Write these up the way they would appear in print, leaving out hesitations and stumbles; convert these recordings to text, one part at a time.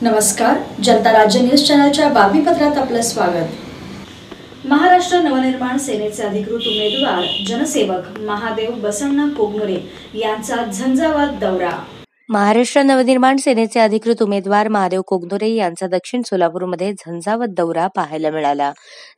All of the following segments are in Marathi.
नमस्कार, जनता राज्य न्यूज चॅनलच्या बातमीपत्रात आपलं स्वागत. महाराष्ट्र नवनिर्माण सेनेचे अधिकृत उमेदवार जनसेवक महादेव बसण्णा कोगनोरे यांचा झंझावात दौरा. महाराष्ट्र नवनिर्माण सेनेचे अधिकृत उमेदवार महादेव कोगनोरे यांचा दक्षिण सोलापूरमध्ये झंझावत दौरा पाहायला मिळाला.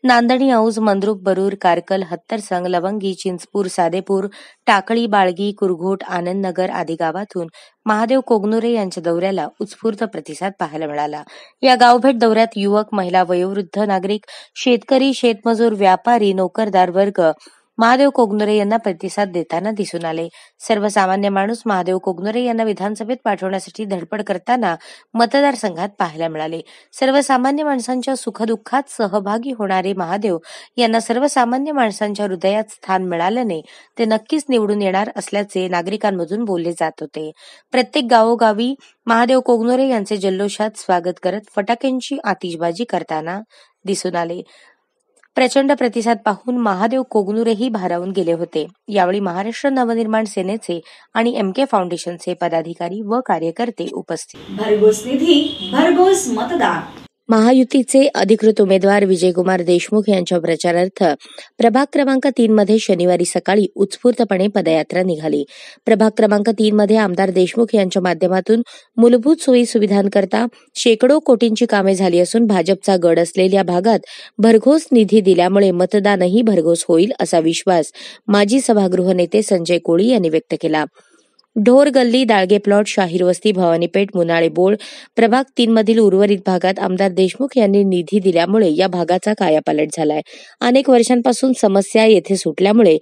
नांदणी, औज, मंद्रुप, बरूर, कारकल, हत्तरसंग, लवंगी, चिंचपूर, सादेपूर, टाकळी, बाळगी, कुरघोट, आनंदनगर आदी गावातून महादेव कोगनोरे यांच्या दौऱ्याला उत्स्फूर्त प्रतिसाद पाहायला मिळाला. या गावभेट दौऱ्यात युवक, महिला, वयोवृद्ध नागरिक, शेतकरी, शेतमजूर, व्यापारी, नोकरदार वर्ग महादेव कोगनोरे यांना प्रतिसाद देताना दिसून आले. सर्वसामान्य माणूस महादेव कोगनोरे यांना विधानसभेत पाठवण्यासाठी धडपड करताना मतदारसंघात पाहायला मिळाले. सर्वसामान्य माणसांच्या सुखदुःखात सहभागी होणारे महादेव यांना सर्वसामान्य माणसांच्या हृदयात स्थान मिळाल्याने ते नक्कीच निवडून येणार असल्याचे नागरिकांमधून बोलले जात होते. प्रत्येक गावोगावी महादेव कोगनोरे यांचे जल्लोषात स्वागत करत फटाक्यांची आतिषबाजी करताना दिसून आले. प्रचंड प्रतिसाद पाहून महादेव कोगनोरेही भारावून गेले होते. यावेळी महाराष्ट्र नवनिर्माण सेनेचे आणि MK फाउंडेशनचे पदाधिकारी व कार्यकर्ते उपस्थित. भरघोस निधी, भरघोस मतदान. महायुतीचे अधिकृत उमेदवार विजयकुमार देशमुख यांच्या प्रचारार्थ प्रभाग क्रमांक 3 मध्ये शनिवारी सकाळी उत्स्फूर्तपणे पदयात्रा निघाली. प्रभाग क्रमांक 3 मध्ये आमदार देशमुख यांच्या माध्यमातून मूलभूत सोयी सुविधांकरता शेकडो कोटींची कामे झाली असून भाजपचा गड असलेल्या भागात भरघोस निधी दिल्यामुळे मतदानही भरघोस होईल असा विश्वास माजी सभागृह नेते संजय कोळी यांनी व्यक्त केला. ढोर गल्ली, दाळगे प्लॉट, शाहीर वस्ती, भवानीपेठ, मुनाळे बोळ प्रभाग 3 मधील उर्वरित भागात आमदार देशमुख यांनी निधी दिल्यामुळे या भागाचा कायापालट झालाय. अनेक वर्षांपासून समस्या येथे सुटल्यामुळे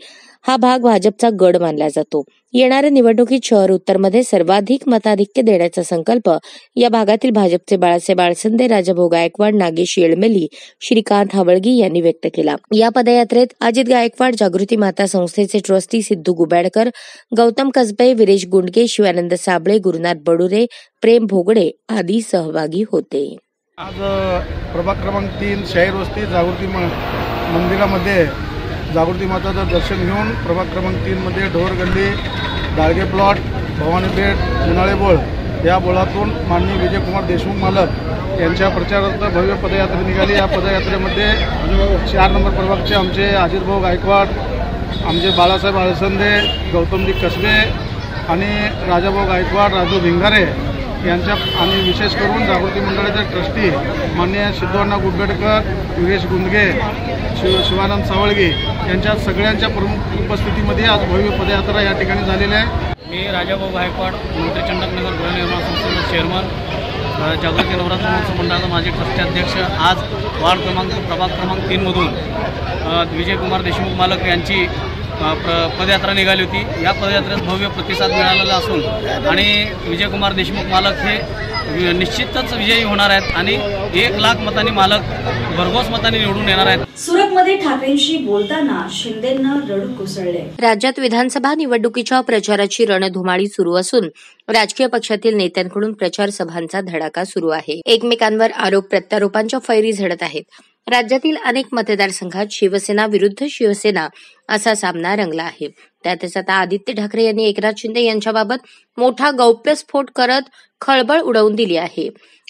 हा भाग भाजपचा गड मानला जातो. येणाऱ्या निवडणुकीत शहर उत्तरमध्ये सर्वाधिक मताधिक्य देण्याचा संकल्प या भागातील भाजपचे बाळासाहेब आळसंदे, राजाभाऊ गायकवाड, नागेश येळमेली, श्रीकांत हावळगी यांनी व्यक्त केला. या पदयात्रेत अजित गायकवाड, जागृती माता संस्थेचे ट्रस्टी सिद्धू गुबाडकर, गौतम कसबे, विरेश गुंडके, शिवानंद साबळे, गुरुनाथ बडुरे, प्रेम भोगडे आदी सहभागी होते. आज प्रभाग क्रमांक 3 शाहीर वस्ती जागृती मंदिरामध्ये जागृती माताचं दर्शन घेऊन प्रभाग क्रमांक 3 मध्ये ढोर गल्ली, दाळगे प्लॉट, भवानीपेठ, मुनाळे बोळ या बोळातून माननीय विजयकुमार देशमुख मालक यांच्या प्रचारार्थ भव्य पदयात्रा निघाली. या पदयात्रेमध्ये 4 नंबर प्रभागचे आमचे अजितभाऊ गायकवाड, आमचे बाळासाहेब आळसंदे, गौतमजी कसबे आणि राजाभाऊ गायकवाड, राजू भिंगारे यांच्या आणि विशेष करून जागृती मंडळाचे ट्रस्टी माननीय सिद्धोअण्णा गुडबेडकर, विरेश गुंडगे, शिवानंद सावळगे यांच्या सगळ्यांच्या प्रमुख उपस्थितीमध्ये आज भव्य पदयात्रा या ठिकाणी झालेली आहे. मी राजाभाऊ गायकवाड, मंत्री चंडकनगर गृहनिर्माण संस्थेचा चेअरमन, जागृती नवरात्र महोत्सव मंडळाचा माजी ट्रस्टी अध्यक्ष. आज प्रभाग क्रमांक 3 मधून विजयकुमार देशमुख मालक यांची पदयात्रा निघाली होती. या पदयात्रेत भव्य प्रतिसाद मिळालेला असून आणि विजयकुमार देशमुख मालक हे निश्चितच विजयी होणार आहेत आणि 1 लाख मतांनी मालक भरघोस मतांनी निवडून येणार आहेत. सुरतमध्ये ठाकरेंशी बोलताना शिंदेंना रडू कोसळले. राज्यात विधानसभा निवडणुकीच्या प्रचाराची रणधुमाळी सुरू असून राजकीय पक्षातील नेत्यांकडून प्रचार सभांचा धडाका सुरू आहे. एकमेकांवर आरोप प्रत्यारोपांच्या फैरी झडत आहेत. राज्यातील अनेक मतदारसंघात शिवसेना विरुद्ध शिवसेना असा सामना रंगला आहे. त्यातच आता आदित्य ठाकरे यांनी एकनाथ शिंदे यांच्याबाबत मोठा गौप्यस्फोट करत खळबळ उडवून दिली आहे.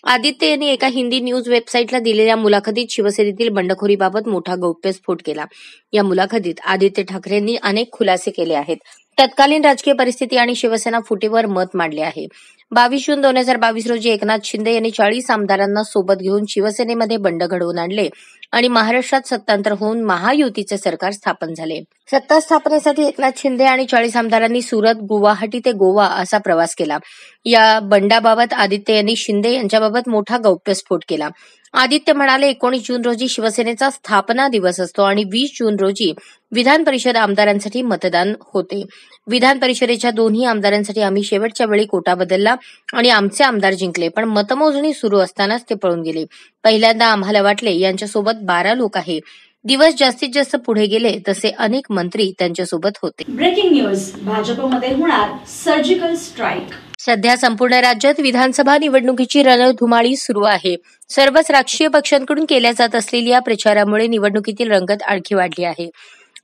आदित्य यांनी एका हिंदी न्यूज वेबसाईटला दिलेल्या मुलाखतीत शिवसेनेतील बंडखोरीबाबत मोठा गौप्यस्फोट केला. या मुलाखतीत आदित्य ठाकरेंनी अनेक खुलासे केले आहेत. तत्कालीन राजकीय परिस्थिती आणि शिवसेना फुटीवर मत मांडले आहे. 22 जून 2022 रोजी एकनाथ शिंदे यांनी 40 आमदारांना सोबत घेऊन शिवसेनेमध्ये बंड घडवून आणले आणि महाराष्ट्रात सत्तांतर होऊन महायुतीचे सरकार स्थापन झाले. सत्ता स्थापनेसाठी एकनाथ शिंदे आणि 40 आमदारांनी सुरत, गुवाहाटी ते गोवा असा प्रवास केला. या बंडाबाबत आदित्य यांनी शिंदे यांच्याबाबत मोठा गौप्यस्फोट केला. आदित्य म्हणाले, 19 जून रोजी शिवसेनेचा स्थापना दिवस असतो आणि 20 जून रोजी विधान परिषद आमदारांसाठी मतदान होते. विधान परिषदेच्या दोन्ही आमदारांसाठी आम्ही शेवटच्या वेळी कोटा बदलला आणि आमचे आमदार जिंकले, पण मतमोजणी सुरू असतानाच ते पळून गेले. पहिल्यांदा आम्हाला वाटले यांच्यासोबत 12 लोक आहे. दिवस जास्तीत जास्त पुढे गेले तसे अनेक मंत्री त्यांच्यासोबत होते. ब्रेकिंग न्यूज, भाजपमध्ये होणार सर्जिकल स्ट्राईक. सध्या संपूर्ण राज्यात विधानसभा निवडणुकीची रणधुमाळी सुरू आहे. सर्वच राजकीय पक्षांकडून केल्या जात असलेल्या प्रचारामुळे निवडणुकीतील रंगत आणखी वाढली आहे.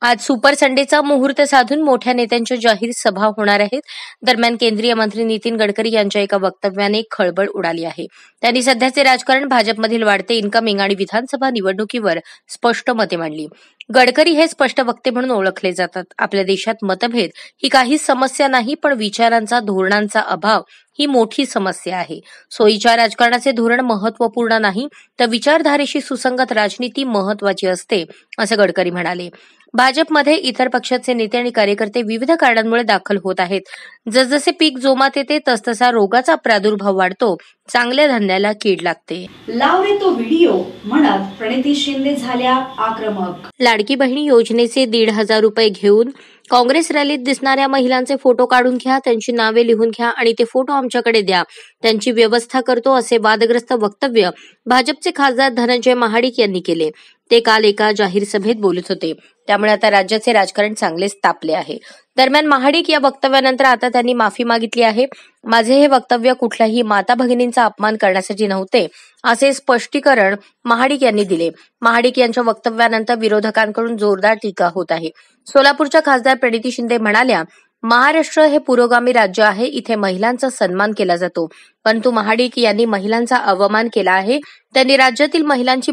आज सुपर संडेचा मुहूर्त साधून मोठ्या नेत्यांच्या जाहीर सभा होणार आहेत. दरम्यान केंद्रीय मंत्री नितीन गडकरी यांच्या एका वक्तव्याने खळबळ उडाली आहे. त्यांनी सध्याचे राजकारण, भाजपमधील वाढते इन्कमिंग आणि विधानसभा निवडणुकीवर स्पष्ट मते मांडली. गडकरी हे स्पष्ट वक्ते म्हणून ओळखले जातात. आपल्या देशात मतभेद ही काही समस्या नाही, पण विचारांचा, धोरणांचा अभाव ही मोठी समस्या आहे. सोयीच्या राजकारणाचे धोरण महत्वपूर्ण नाही, तर विचारधारेशी सुसंगत राजनीती महत्वाची असते, असं गडकरी म्हणाले. भाजपमध्ये इतर पक्षाचे नेते आणि कार्यकर्ते विविध कारणांमुळे दाखल होत आहेत. जसजसे पीक जोमात येते तसतसा रोगाचा प्रादुर्भाव वाढतो. चांगल्या धान्याला कीड लागते. लाव रे तो व्हिडिओ म्हणत प्रणिती शिंदे झाल्या आक्रमक. लाडकी बहिणी योजनेचे 1,500 रुपये घेऊन काँग्रेस रॅलीत दिसणाऱ्या महिलांचे फोटो काढून घ्या, त्यांची नावे लिहून घ्या आणि ते फोटो आमच्याकडे द्या, त्यांची व्यवस्था करतो, असे वादग्रस्त वक्तव्य भाजपचे खासदार धनंजय महाडिक यांनी केले. ते काल एका जाहीर सभेत बोलत होते. त्यामुळे आता राज्याचे राजकारण चांगलेच तापले आहे. दरम्यान महाडिक या वक्तव्यानंतर आता त्यांनी माफी मागितली आहे. माझे हे वक्तव्य कुठल्याही माता भगिनींचा अपमान करण्यासाठी नव्हते, असे स्पष्टीकरण महाडिक यांनी दिले. महाडिक यांच्या वक्तव्यानंतर विरोधकांकडून जोरदार टीका होत आहे. सोलापूरच्या खासदार प्रणिती शिंदे म्हणाल्या, महाराष्ट्र हे पुरोगामी राज्य आहे, इथे महिलांचा सन्मान केला जातो. परंतु महाडिक यांनी महिलांचा अवमान केला आहे. त्यांनी राज्यातील महिलांची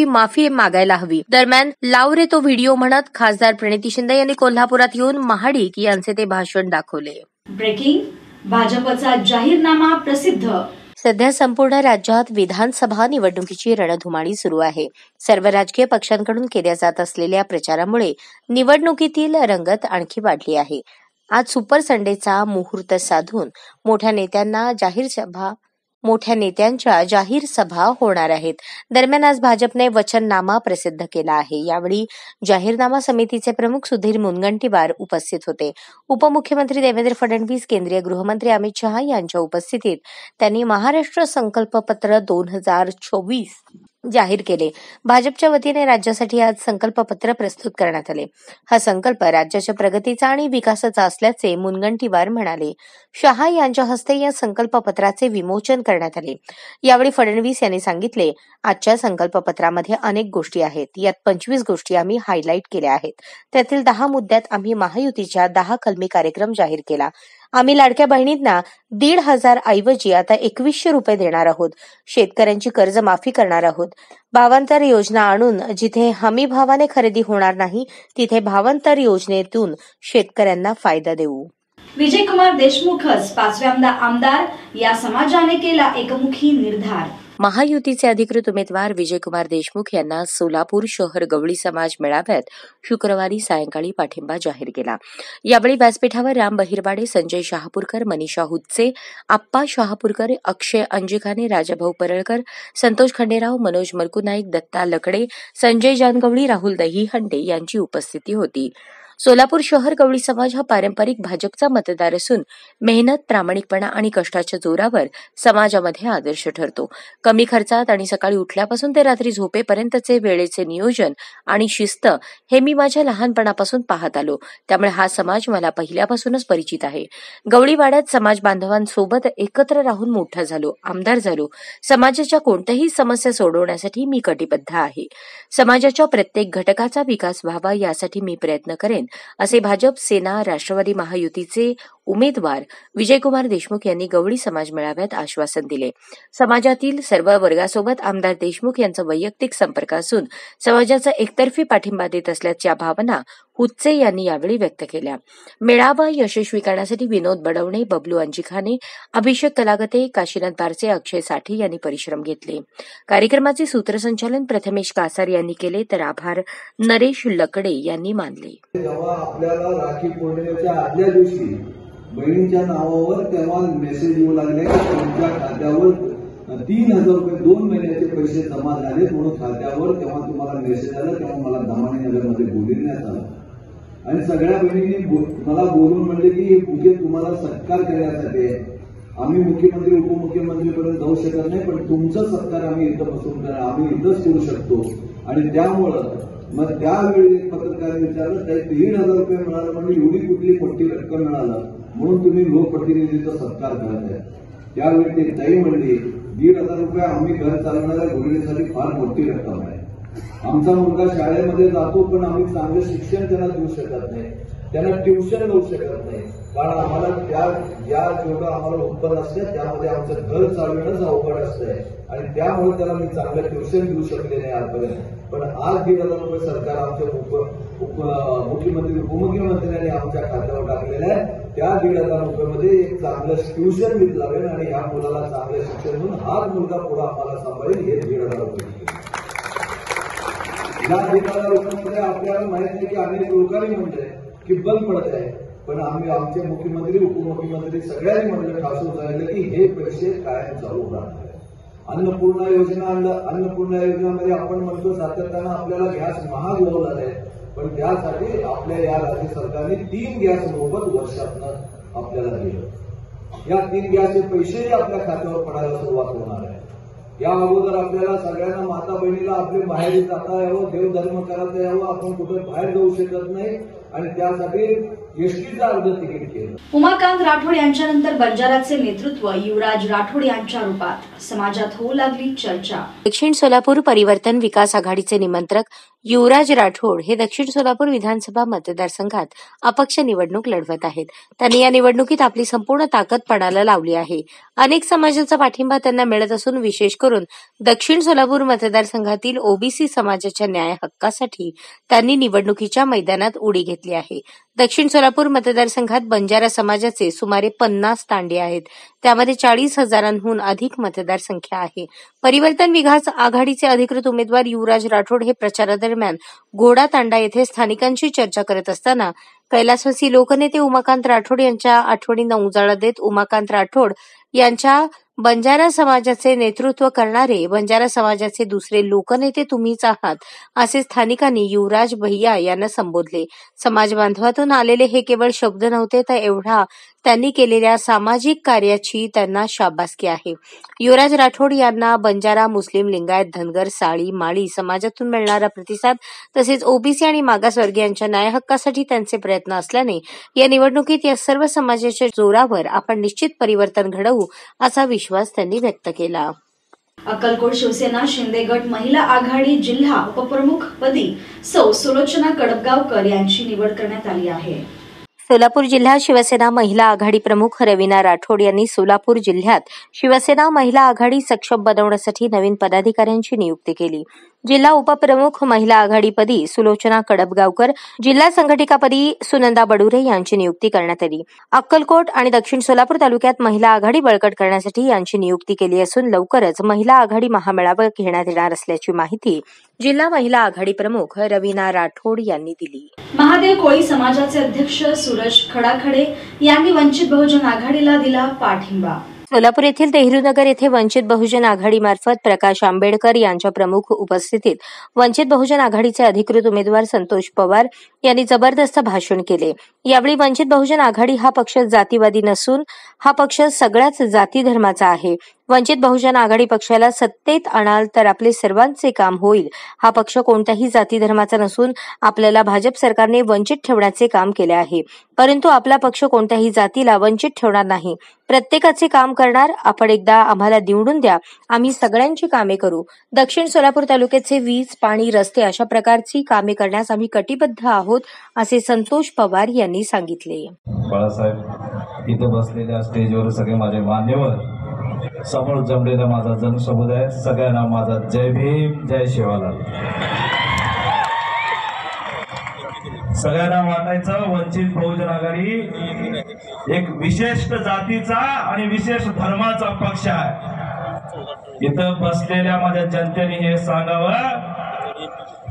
माफी मागायला हवी. दरम्यान लाव रे तो व्हिडिओ म्हणत खासदार प्रणिती शिंदे यांनी कोल्हापुरात येऊन महाडिक यांचे ते भाषण दाखवले. ब्रेकिंग, भाजपचा जाहीरनामा प्रसिद्ध. सध्या संपूर्ण राज्यात विधानसभा निवडणुकीची रणधुमाळी सुरू आहे. सर्व राजकीय पक्षांकडून केल्या जात असलेल्या प्रचारामुळे निवडणुकीतील रंगत आणखी वाढली आहे. आज सुपर संडेचा मुहूर्त साधून मोठ्या नेत्यांच्या जाहीर सभा होणार आहेत. दरम्यान आज भाजपने वचननामा प्रसिद्ध केला आहे. यावेळी जाहीरनामा समितीचे प्रमुख सुधीर मुनगंटीवार उपस्थित होते. उपमुख्यमंत्री देवेंद्र फडणवीस, केंद्रीय गृहमंत्री अमित शहा यांच्या उपस्थितीत त्यांनी महाराष्ट्र संकल्पपत्र 2024 जाहीर केले. भाजपच्या वतीने राज्यासाठी आज संकल्पपत्र प्रस्तुत करण्यात आले. हा संकल्प राज्याच्या प्रगतीचा आणि विकासाचा असल्याचे मुनगंटीवार म्हणाले. शहा यांच्या हस्ते या संकल्पपत्राचे विमोचन करण्यात आले. यावेळी फडणवीस यांनी सांगितले, आजच्या संकल्पपत्रामध्ये अनेक गोष्टी आहेत. यात 25 गोष्टी आम्ही हायलाईट केल्या आहेत. त्यातील 10 मुद्द्यात आम्ही महायुतीच्या 10 कलमी कार्यक्रम जाहीर केला. आम्ही लाडक्या बहिणींना 1,500 ऐवजी आता 2,100 रुपये देणार आहोत. शेतकऱ्यांची कर्जमाफी करणार आहोत. भावांतर योजना आणून जिथे हमी भावाने खरेदी होणार नाही तिथे भावांतर योजनेतून शेतकऱ्यांना फायदा देऊ. विजयकुमार देशमुखच 5व्यांदा आमदार, या समाजाने केला एकमुखी निर्धार. महायुतीचे अधिकृत उमेदवार विजयकुमार देशमुख यांना सोलापूर शहर गवळी समाज मेळाव्यात शुक्रवारी सायंकाळी पाठिंबा जाहीर केला. यावेळी व्यासपीठावर राम बहिरवाडे, संजय शहापूरकर, मनीषा हुच्चे, आप्पा शहापूरकर, अक्षय अंजिखाने, राजाभाऊ परळकर, संतोष खंडेराव, मनोज मरकुनाईक, दत्ता लकडे, संजय जानगवळी, राहुल दहीहंडे यांची उपस्थिती होती. सोलापूर शहर गवळी समाज हा पारंपरिक भाजपचा मतदार असून मेहनत, प्रामाणिकपणा आणि कष्टाच्या जोरावर समाजामध्ये आदर्श ठरतो. कमी खर्चात आणि सकाळी उठल्यापासून ते रात्री झोपेपर्यंतचे वेळेचे नियोजन आणि शिस्त हे मी माझ्या लहानपणापासून पाहत आलो. त्यामुळे हा समाज मला पहिल्यापासूनच परिचित आहे. गवळीवाड्यात समाज बांधवांसोबत एकत्र राहून मोठा झालो, आमदार झालो. समाजाच्या कोणत्याही समस्या सोडवण्यासाठी मी कटिबद्ध आहे. समाजाच्या प्रत्येक घटकाचा विकास व्हावा यासाठी मी प्रयत्न करेन, असे भाजप, सेना, राष्ट्रवादी महायुतीचे उमेदवार विजयकुमार देशमुख यांनी गवळी समाज मेळाव्यात आश्वासन दिले. समाजातील सर्व वर्गासोबत आमदार देशमुख यांचा वैयक्तिक संपर्क असून समाजाचा एकतर्फी पाठिंबा देत असल्याच्या भावना हुच्चे यांनी यावेळी व्यक्त केल्या. मेळावा यशस्वी करण्यासाठी विनोद बडवणे, बबलू अंजिखाने, अभिषेक कलागते, काशीनाथ बारसे, अक्षय साठे यांनी परिश्रम घेतले. कार्यक्रमाचे सूत्रसंचालन प्रथमेश कासार यांनी केले, तर आभार नरेश लकडे यांनी मानले. जेव्हा आपल्याला राखी पौर्णिमेच्या आदल्या दिवशी बहिणीच्या नावावर तेव्हा मेसेज येऊ लागले की तुमच्या खात्यावर 3,000 रुपये 2 महिन्याचे पैसे जमा झाले म्हणून खात्यावर, तेव्हा तुम्हाला मेसेज आला. तेव्हा मला दमानीनगरमध्ये बोलविण्यात आलं आणि सगळ्या बहिणींनी मला बोलून म्हणले की हे बुके तुम्हाला सत्कार करण्यासाठी आहे. आम्ही मुख्यमंत्री उपमुख्यमंत्रीपर्यंत जाऊ शकत नाही, पण तुमचा सत्कार आम्ही इथं बसून करा, आम्ही इथंच करू शकतो. आणि त्यामुळं मग त्यावेळी पत्रकारांनी विचारलं, काही 1,500 रुपये मिळालं म्हणजे एवढी कुठली मोठी रक्कम मिळालं म्हणून तुम्ही लोकप्रतिनिधीचा सत्कार करत आहे. त्यावेळी ते ताई म्हणली 1,500 रुपये आम्ही घर चालवणाऱ्या गृहिणीसाठी फार मोठी रक्कम आहे. आमचा मुलगा शाळेमध्ये जातो पण आम्ही चांगलं शिक्षण त्यांना देऊ शकत नाही, त्यांना ट्युशन देऊ शकत नाही, कारण आम्हाला ज्या जेवढं आम्हाला उत्पन्न असतं त्यामध्ये आमचं घर चालवणंच अवघड असतंय आणि त्यामुळे त्याला मी चांगलं ट्युशन देऊ शकले नाही आजपर्यंत. पण आज 1,500 रुपये सरकार आमच्या मुख्यमंत्री उपमुख्यमंत्र्यांनी आमच्या खात्यावर टाकलेलं आहे. त्या 1,500 रुपयामध्ये एक चांगलं ट्युशन मी लावेल आणि ह्या मुलाला चांगलं शिक्षण देऊन हाच मुलगा पुढे आम्हाला सांभाळेल. हे 1,500 रुपये या 1,500 रुपयांमध्ये आपल्याला माहित नाही की अनेक लोकांनी म्हणले की बंद पडत आहे, पण आम्ही आमचे मुख्यमंत्री उपमुख्यमंत्री सगळ्यांनी म्हणलं ठासून सांगितलं की हे पैसे कायम चालू राहणार. अन्नपूर्णा योजनेमध्ये आपण म्हणतो सातत्यानं आपल्याला गॅस महाग होऊ लागले, पण त्यासाठी आपल्या या राज्य सरकारने 3 गॅस मोफत वर्षातनं आपल्याला दिलं. या 3 गॅसचे पैसेही आपल्या खात्यावर पडायला सुरुवात होणार आहे. या अगोदर आपल्याला सगळ्यांना माता बहिणीला आपले बाहेर जाता यावं, देवधर्म करता यावं, आपण कुठे बाहेर जाऊ शकत नाही आणि त्यासाठी एसटीचं अर्ध तिकीट केलं. उमाकांत राठोड यांच्यानंतर बंजाराचे नेतृत्व युवराज राठोड यांच्या रूपात समाजात होऊ लागली चर्चा. दक्षिण सोलापूर परिवर्तन विकास आघाडीचे निमंत्रक युवराज राठोड हे दक्षिण सोलापूर विधानसभा मतदारसंघात अपक्ष निवडणूक लढवत आहेत. त्यांनी या निवडणुकीत आपली संपूर्ण ताकद पणाला लावली आहे. अनेक समाजाचा पाठिंबा त्यांना मिळत असून विशेष करून दक्षिण सोलापूर मतदारसंघातील ओबीसी समाजाच्या न्याय हक्कासाठी त्यांनी निवडणुकीच्या मैदानात उडी घेतली आहे. दक्षिण सोलापूर मतदारसंघात बंजारा समाजाचे सुमारे 50 तांडे आहेत. त्यामध्ये 40,000हून अधिक मतदारसंख्या आहे. परिवर्तन विकास आघाडीचे अधिकृत उमेदवार युवराज राठोड हे प्रचारादरम्यान घोडा तांडा येथे स्थानिकांशी चर्चा करत असताना कैलासवासी लोकनेते उमाकांत राठोड यांच्या आठवणींना उजाळा देत उमाकांत राठोड यांच्या बंजारा समाजाचे नेतृत्व करणारे बंजारा समाजाचे दुसरे लोकनेते तुम्हीच आहात असे स्थानिकांनी युवराज भैया यांना संबोधले. समाज बांधवातून आलेले हे केवळ शब्द नव्हते तर एवढा त्यांनी केलेल्या सामाजिक कार्याची त्यांना शाबासकी आहे. युवराज राठोड यांना बंजारा, मुस्लिम, लिंगायत, धनगर, साळी, माळी समाजातून मिळणारा प्रतिसाद तसेच ओबीसी आणि मागासवर्गीयांच्या न्याय हक्कासाठी त्यांचे प्रयत्न असल्याने या निवडणुकीत या सर्व समाजाच्या जोरावर आपण निश्चित परिवर्तन घडवू असा विश्वास त्यांनी व्यक्त केला. अक्कलकोट शिवसेना शिंदे गट महिला आघाडी जिल्हा उपप्रमुख पदी सौ सुलोचना कडपगावकर यांची निवड करण्यात आली आहे. सोलापूर जिल्हा शिवसेना महिला आघाडी प्रमुख रवीना राठोड यांनी सोलापूर जिल्ह्यात शिवसेना महिला आघाडी सक्षम बनवण्यासाठी नवीन पदाधिकाऱ्यांची नियुक्ती केली. जिल्हा उपप्रमुख महिला आघाडीपदी सुलोचना कडपगावकर, जिल्हा संघटिकापदी सुनंदा बडुरे यांची नियुक्ती करण्यात आली. अक्कलकोट आणि दक्षिण सोलापूर तालुक्यात महिला आघाडी बळकट करण्यासाठी यांची नियुक्ती केली असून लवकरच महिला आघाडी महामेळावा घेण्यात येणार असल्याची माहिती जिल्हा महिला आघाडी प्रमुख रवीना राठोड यांनी दिली. महादेव कोळी समाजाचे अध्यक्ष सूरज खडाखडे यांनी वंचित बहुजन आघाडीला दिला पाठिंबा. सोलापूर येथील देहरूनगर येथे वंचित बहुजन आघाडीमार्फत प्रकाश आंबेडकर यांच्या प्रमुख उपस्थितीत वंचित बहुजन आघाडीचे अधिकृत उमेदवार संतोष पवार यांनी जबरदस्त भाषण केले. यावेळी वंचित बहुजन आघाडी हा पक्ष जातीवादी नसून हा पक्ष सगळ्याच जाती धर्माचा आहे. वंचित बहुजन आघाडी पक्षाला सत्तेत आणाल तर आपले सर्वांचे काम होईल. हा पक्ष कोणत्याही जाती धर्माचा नसून आपल्याला भाजप सरकारने वंचित ठेवण्याचे काम केले आहे, परंतु आपला पक्ष कोणत्याही जातीला वंचित ठेवणार नाही. प्रत्येकाचे काम करणार. आपण एकदा आम्हाला निवडून द्या, आम्ही सगळ्यांची कामे करू. दक्षिण सोलापूर तालुक्याचे वीज, पाणी, रस्ते अशा प्रकारची कामे करण्यास आम्ही कटिबद्ध आहोत असे संतोष पवार यांनी सांगितले. बाळासाहेब इथे बसलेल्या स्टेजवर सगळे माझे मान्यवर, समोर जमलेला माझा जनसमुदाय, सगळ्यांना माझा जय भीम, जय शिवालाल. सगळ्यांना वाटायचं वंचित बहुजन आघाडी एक विशिष्ट जातीचा आणि विशेष धर्माचा पक्ष आहे. इथं बसलेल्या माझ्या जनतेने हे सांगावं,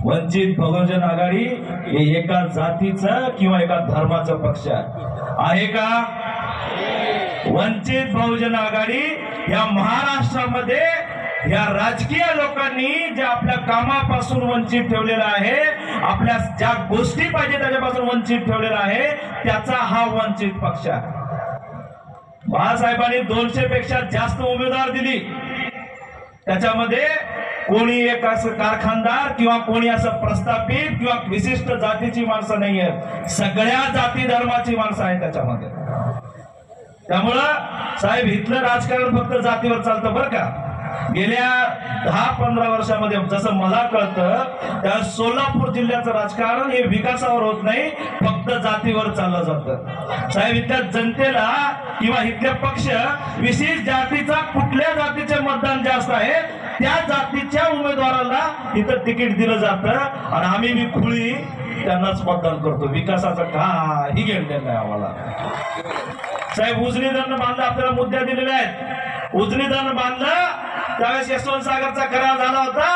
वंचित बहुजन आघाडी हे एका जातीचं किंवा एका धर्माचा पक्ष आहे का? वंचित बहुजन आघाडी या महाराष्ट्रामध्ये या राजकीय लोकांनी जे आपल्या कामापासून वंचित ठेवलेला आहे, आपल्या ज्या गोष्टी पाहिजे त्याच्यापासून वंचित ठेवलेला आहे, त्याचा हा वंचित पक्ष आहे. बाळासाहेबांनी 200 पेक्षा जास्त उमेदवार दिली. त्याच्यामध्ये कोणी एक असं कारखानदार किंवा कोणी असं प्रस्थापित किंवा विशिष्ट जातीची माणसं नाही आहेत. सगळ्या जाती धर्माची माणसं आहेत त्याच्यामध्ये. त्यामुळं साहेब इथलं राजकारण फक्त जातीवर चालतं बरं का. गेल्या 10-15 वर्षामध्ये जसं मला कळतं त्या सोलापूर जिल्ह्याचं राजकारण हे विकासावर होत नाही, फक्त जातीवर चाललं जातं. साहेब, इथल्या जनतेला किंवा इथले पक्ष विशेष जातीचा कुठल्या जातीचे मतदान जास्त आहे त्या जातीच्या उमेदवाराला इथं तिकीट दिलं जातं आणि आम्ही बी खुळी त्यांनाच मतदान करतो. विकासाचं काही घेणं नाही आम्हाला. साहेब, उजनी धरण बांधलं, आपल्याला मुद्दे दिलेले आहेत. उजनी धरण बांधलं त्यावेळेस यशवंत सागरचा करार झाला होता.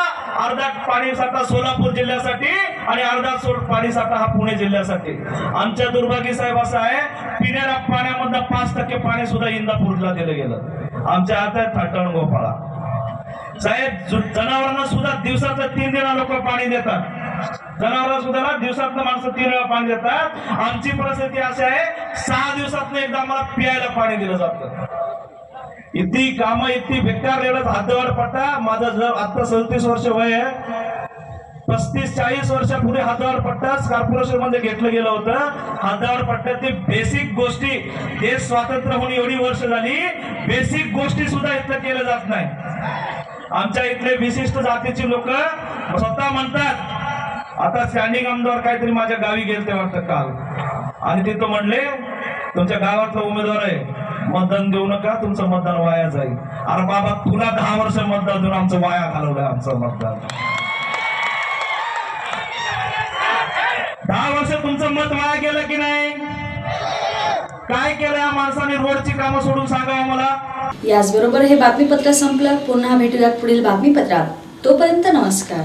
अर्धा पाणी साठा सोलापूर जिल्ह्यासाठी आणि अर्धा पाणी साठा हा पुणे जिल्ह्यासाठी. आमच्या दुर्भाग्य साहेब असं आहे, पिण्याच्या पाण्यामधलं 5% पाणी सुद्धा इंदापूरला दिलं गेलं. आमच्या हातात थाटण गोपाळा. साहेब, जनावरांना सुद्धा दिवसाचं 3 वेळा लोक पाणी देतात. जनावरांना सुद्धा दिवसातनं माणसं 3 वेळा पाणी देतात. आमची परिस्थिती अशी आहे, 6 दिवसातनं एकदा आम्हाला प्यायला पाणी दिलं जातं. इतकी कामं इतकी बेकार एवढं हातवाड पट्टा. माझं जर आता 37 वर्ष वय आहे, 35-40 वर्षापूर्वी हातवाड पट्टा कॉर्पोरेशन मध्ये घेतलं गेलं होतं. हातवाड पट्ट्यातील बेसिक गोष्टी, देश स्वातंत्र्य होऊन एवढी वर्ष झाली, बेसिक गोष्टी सुद्धा इथलं केलं जात नाही. आमच्या इथले विशिष्ट जातीची लोक स्वतः म्हणतात, आता स्टँडिंग आमदार काहीतरी माझ्या गावी गेलते वाटतं काल, आणि तिथं म्हणले तुमच्या गावातला उमेदवार आहे, मतदान देऊ नका, तुमचं मतदान वाया जाईल. अरे बाबा, तुला 10 वर्ष मतदान देऊन आमचं वाया घालवलंय. आमचं मतदान 10 वर्ष तुमचं मत वाया गेलं की नाही? काय केलं या माणसाने? रोडची कामं सोडून सांगा मला. याचबरोबर हे बातमीपत्र संपलं. पुन्हा भेटूयात पुढील बातमीपत्रात. तोपर्यंत नमस्कार.